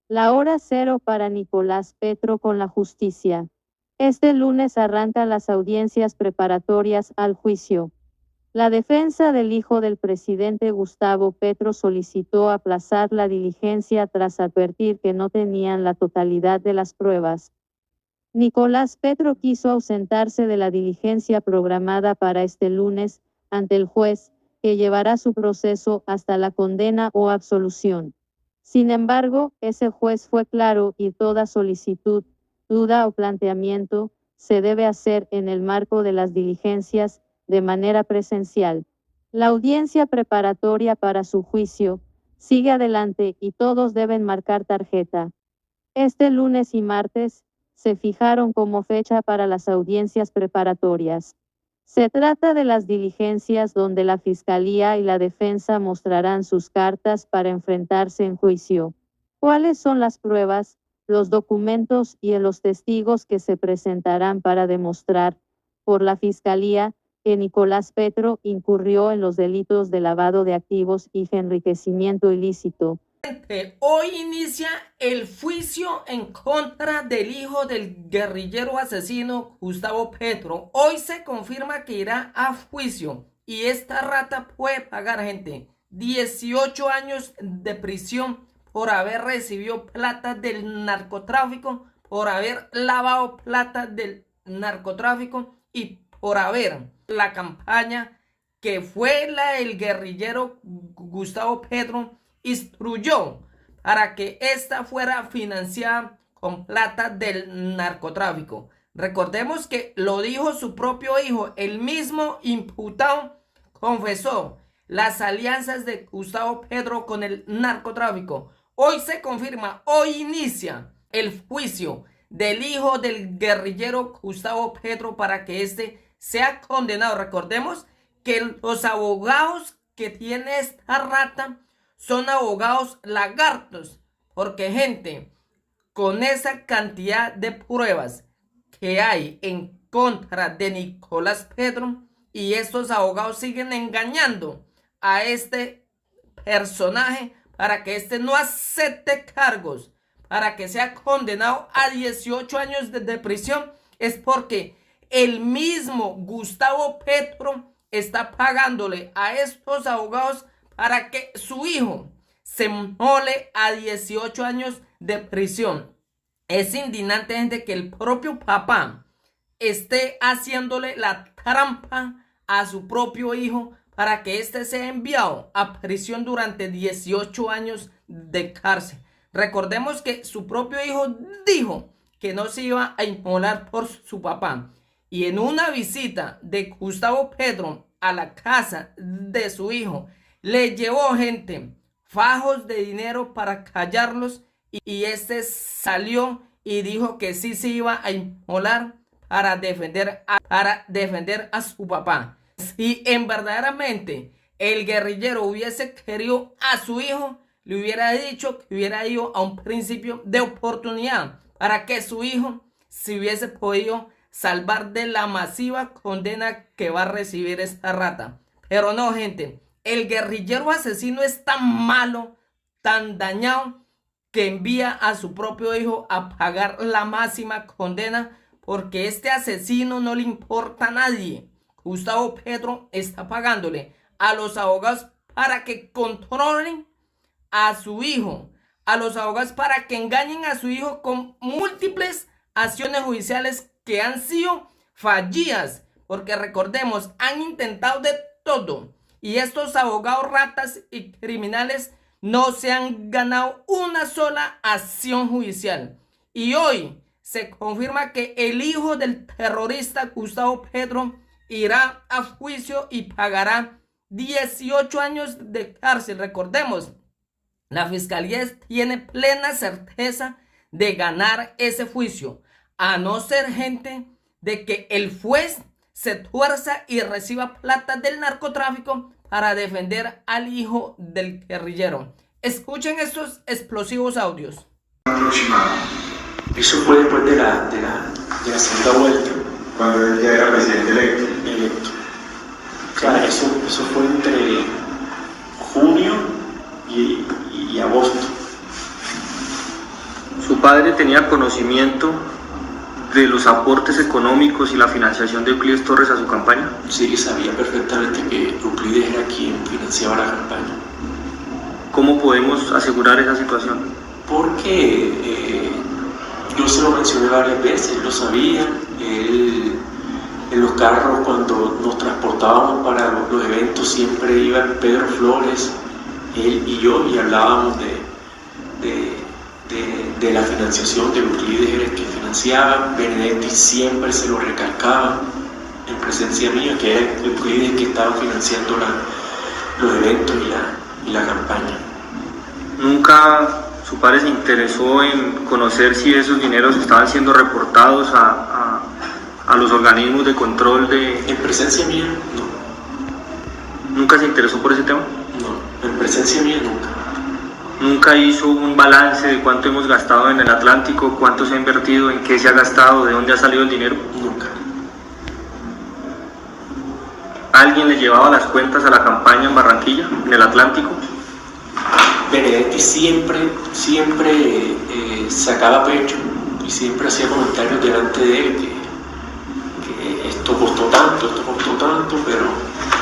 La hora cero para Nicolás Petro con la justicia. Este lunes arrancan las audiencias preparatorias al juicio. La defensa del hijo del presidente Gustavo Petro solicitó aplazar la diligencia tras advertir que no tenían la totalidad de las pruebas. Nicolás Petro quiso ausentarse de la diligencia programada para este lunes ante el juez, que llevará su proceso hasta la condena o absolución. Sin embargo, ese juez fue claro y toda solicitud, duda o planteamiento se debe hacer en el marco de las diligencias de manera presencial. La audiencia preparatoria para su juicio sigue adelante y todos deben marcar tarjeta. Este lunes y martes se fijaron como fecha para las audiencias preparatorias. Se trata de las diligencias donde la Fiscalía y la Defensa mostrarán sus cartas para enfrentarse en juicio. ¿Cuáles son las pruebas, los documentos y los testigos que se presentarán para demostrar, por la Fiscalía, que Nicolás Petro incurrió en los delitos de lavado de activos y enriquecimiento ilícito? Hoy inicia el juicio en contra del hijo del guerrillero asesino Gustavo Petro. Hoy se confirma que irá a juicio y esta rata puede pagar, gente, 18 años de prisión por haber recibido plata del narcotráfico, por haber lavado plata del narcotráfico y por haber la campaña que fue la del guerrillero Gustavo Petro instruyó para que ésta fuera financiada con plata del narcotráfico. Recordemos que lo dijo su propio hijo, el mismo imputado confesó las alianzas de Gustavo Petro con el narcotráfico. Hoy se confirma, hoy inicia el juicio del hijo del guerrillero Gustavo Petro para que éste sea condenado. Recordemos que los abogados que tiene esta rata son abogados lagartos, porque, gente, con esa cantidad de pruebas que hay en contra de Nicolás Petro, y estos abogados siguen engañando a este personaje para que este no acepte cargos, para que sea condenado a 18 años de prisión, es porque el mismo Gustavo Petro está pagándole a estos abogados para que su hijo se mole a 18 años de prisión. Es indignante, gente, que el propio papá esté haciéndole la trampa a su propio hijo para que éste sea enviado a prisión durante 18 años de cárcel. Recordemos que su propio hijo dijo que no se iba a inmolar por su papá. Y en una visita de Gustavo Petro a la casa de su hijo, le llevó, gente, fajos de dinero para callarlos, y este salió y dijo que sí se iba a inmolar para defender a su papá. Si en verdaderamente el guerrillero hubiese querido a su hijo, le hubiera dicho que hubiera ido a un principio de oportunidad para que su hijo se hubiese podido salvar de la masiva condena que va a recibir esta rata. Pero no, gente, el guerrillero asesino es tan malo, tan dañado, que envía a su propio hijo a pagar la máxima condena, porque este asesino no le importa a nadie. Gustavo Petro está pagándole a los abogados para que controlen a su hijo, a los abogados para que engañen a su hijo con múltiples acciones judiciales que han sido fallidas, porque recordemos, han intentado de todo. Y estos abogados ratas y criminales no se han ganado una sola acción judicial. Y hoy se confirma que el hijo del terrorista Gustavo Petro irá a juicio y pagará 18 años de cárcel. Recordemos, la Fiscalía tiene plena certeza de ganar ese juicio, a no ser, gente, de que el juez se tuerza y reciba plata del narcotráfico para defender al hijo del guerrillero. Escuchen estos explosivos audios. Eso fue después de la segunda vuelta. Cuando él ya era presidente electo. O sea, eso fue entre junio y agosto. ¿Su padre tenía conocimiento de los aportes económicos y la financiación de Euclides Torres a su campaña? Sí, sabía perfectamente que Euclides era quien financiaba la campaña. ¿Cómo podemos asegurar esa situación? Porque yo se lo mencioné varias veces, él lo sabía. Él, en los carros, cuando nos transportábamos para los eventos, siempre iban Pedro Flores, él y yo, y hablábamos de la financiación de Euclides, era el que financiaba. Benedetti siempre se lo recalcaba en presencia mía, que era Euclides el que estaba financiando los eventos y la campaña. ¿Nunca su padre se interesó en conocer si esos dineros estaban siendo reportados a los organismos de control de...? En presencia mía, no. ¿Nunca se interesó por ese tema? No, en presencia mía nunca. ¿Nunca hizo un balance de cuánto hemos gastado en el Atlántico, cuánto se ha invertido, en qué se ha gastado, de dónde ha salido el dinero? Nunca. ¿Alguien le llevaba las cuentas a la campaña en Barranquilla, en el Atlántico? Benedetti siempre sacaba pecho y siempre hacía comentarios delante de él que esto costó tanto, pero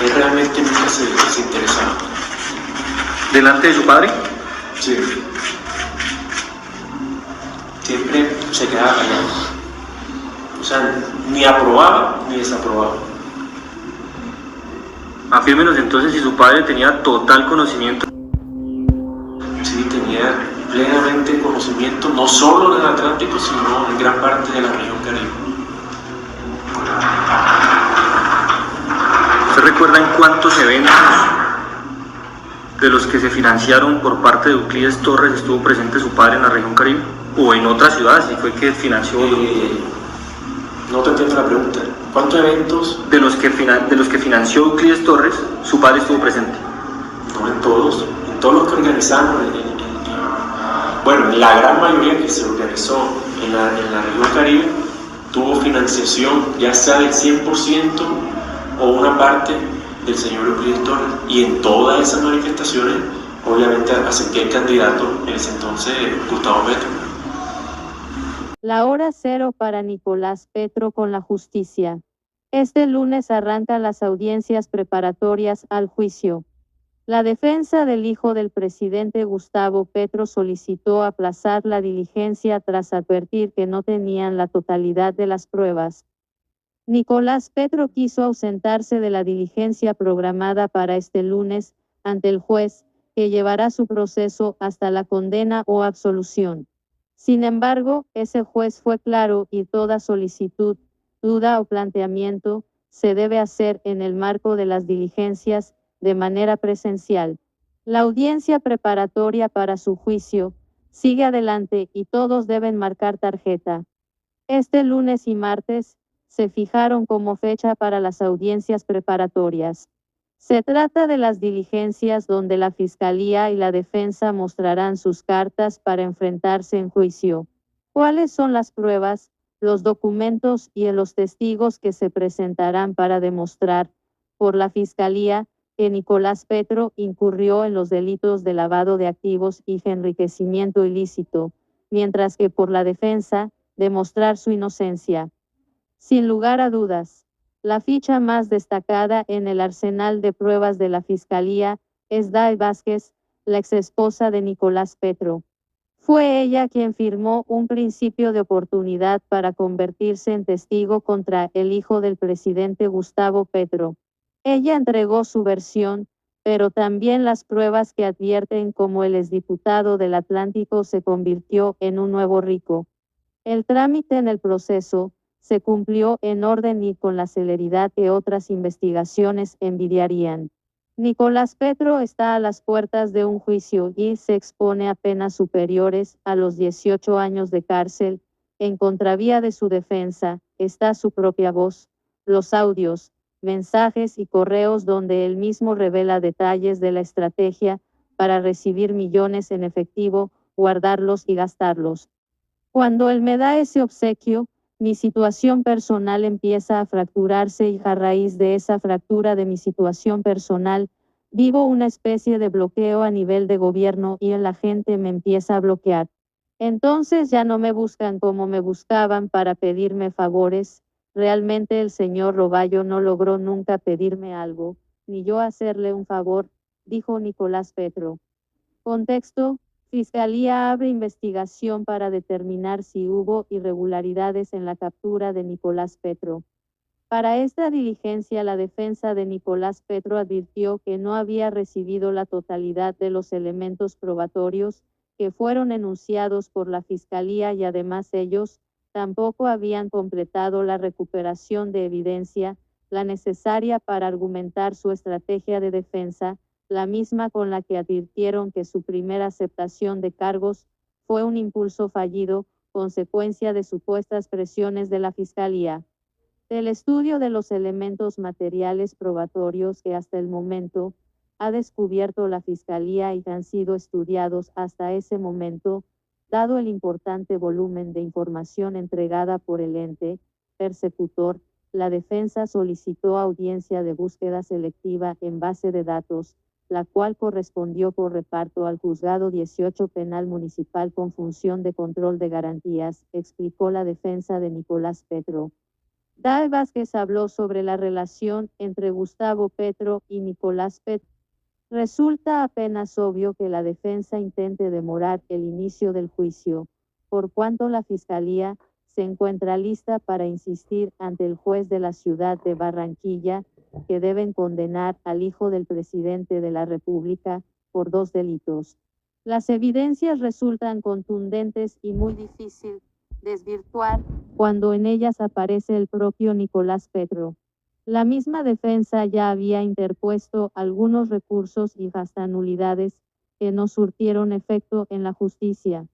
él realmente nunca se interesaba. ¿Delante de su padre? Sí. Siempre se quedaba callado. O sea, ni aprobaba ni desaprobaba. Afírmenos entonces si su padre tenía total conocimiento. Sí, tenía plenamente conocimiento, no solo del Atlántico, sino en gran parte de la región Caribe. ¿Usted recuerda en cuántos eventos de los que se financiaron por parte de Euclides Torres estuvo presente su padre en la región Caribe? ¿O en otras ciudades? ¿Si fue que financió? No te entiendo la pregunta. ¿Cuántos eventos? De los que financió Euclides Torres, su padre estuvo presente. No en todos los que organizamos. Bueno, en la gran mayoría que se organizó en la región Caribe, tuvo financiación ya sea del 100% o una parte del señor Euclides Torres. Y en todas esas manifestaciones, obviamente, acepté el candidato en ese entonces, Gustavo Petro. La hora cero para Nicolás Petro con la justicia. Este lunes arrancan las audiencias preparatorias al juicio. La defensa del hijo del presidente Gustavo Petro solicitó aplazar la diligencia tras advertir que no tenían la totalidad de las pruebas. Nicolás Petro quiso ausentarse de la diligencia programada para este lunes ante el juez, que llevará su proceso hasta la condena o absolución. Sin embargo, ese juez fue claro y toda solicitud, duda o planteamiento se debe hacer en el marco de las diligencias de manera presencial. La audiencia preparatoria para su juicio sigue adelante y todos deben marcar tarjeta. Este lunes y martes se fijaron como fecha para las audiencias preparatorias. Se trata de las diligencias donde la Fiscalía y la Defensa mostrarán sus cartas para enfrentarse en juicio. ¿Cuáles son las pruebas, los documentos y los testigos que se presentarán para demostrar, por la Fiscalía, que Nicolás Petro incurrió en los delitos de lavado de activos y enriquecimiento ilícito, mientras que por la Defensa, demostrar su inocencia? Sin lugar a dudas, la ficha más destacada en el arsenal de pruebas de la Fiscalía es Day Vázquez, la exesposa de Nicolás Petro. Fue ella quien firmó un principio de oportunidad para convertirse en testigo contra el hijo del presidente Gustavo Petro. Ella entregó su versión, pero también las pruebas que advierten cómo el exdiputado del Atlántico se convirtió en un nuevo rico. El trámite en el proceso se cumplió en orden y con la celeridad que otras investigaciones envidiarían. Nicolás Petro está a las puertas de un juicio y se expone a penas superiores a los 18 años de cárcel. En contravía de su defensa está su propia voz, los audios, mensajes y correos donde él mismo revela detalles de la estrategia para recibir millones en efectivo, guardarlos y gastarlos. Cuando él me da ese obsequio, mi situación personal empieza a fracturarse y a raíz de esa fractura de mi situación personal, vivo una especie de bloqueo a nivel de gobierno y la gente me empieza a bloquear. Entonces ya no me buscan como me buscaban para pedirme favores. Realmente el señor Roballo no logró nunca pedirme algo, ni yo hacerle un favor, dijo Nicolás Petro. Contexto: Fiscalía abre investigación para determinar si hubo irregularidades en la captura de Nicolás Petro. Para esta diligencia, la defensa de Nicolás Petro advirtió que no había recibido la totalidad de los elementos probatorios que fueron enunciados por la Fiscalía y además ellos tampoco habían completado la recuperación de evidencia, la necesaria para argumentar su estrategia de defensa, la misma con la que advirtieron que su primera aceptación de cargos fue un impulso fallido, consecuencia de supuestas presiones de la Fiscalía. Del estudio de los elementos materiales probatorios que hasta el momento ha descubierto la Fiscalía y han sido estudiados hasta ese momento, dado el importante volumen de información entregada por el ente persecutor, la defensa solicitó audiencia de búsqueda selectiva en base de datos, la cual correspondió por reparto al Juzgado 18 Penal Municipal con función de control de garantías, explicó la defensa de Nicolás Petro. Day Vázquez habló sobre la relación entre Gustavo Petro y Nicolás Petro. Resulta apenas obvio que la defensa intente demorar el inicio del juicio, por cuanto la Fiscalía se encuentra lista para insistir ante el juez de la ciudad de Barranquilla que deben condenar al hijo del presidente de la República por 2 delitos. Las evidencias resultan contundentes y muy difícil desvirtuar cuando en ellas aparece el propio Nicolás Petro. La misma defensa ya había interpuesto algunos recursos y hasta nulidades que no surtieron efecto en la justicia.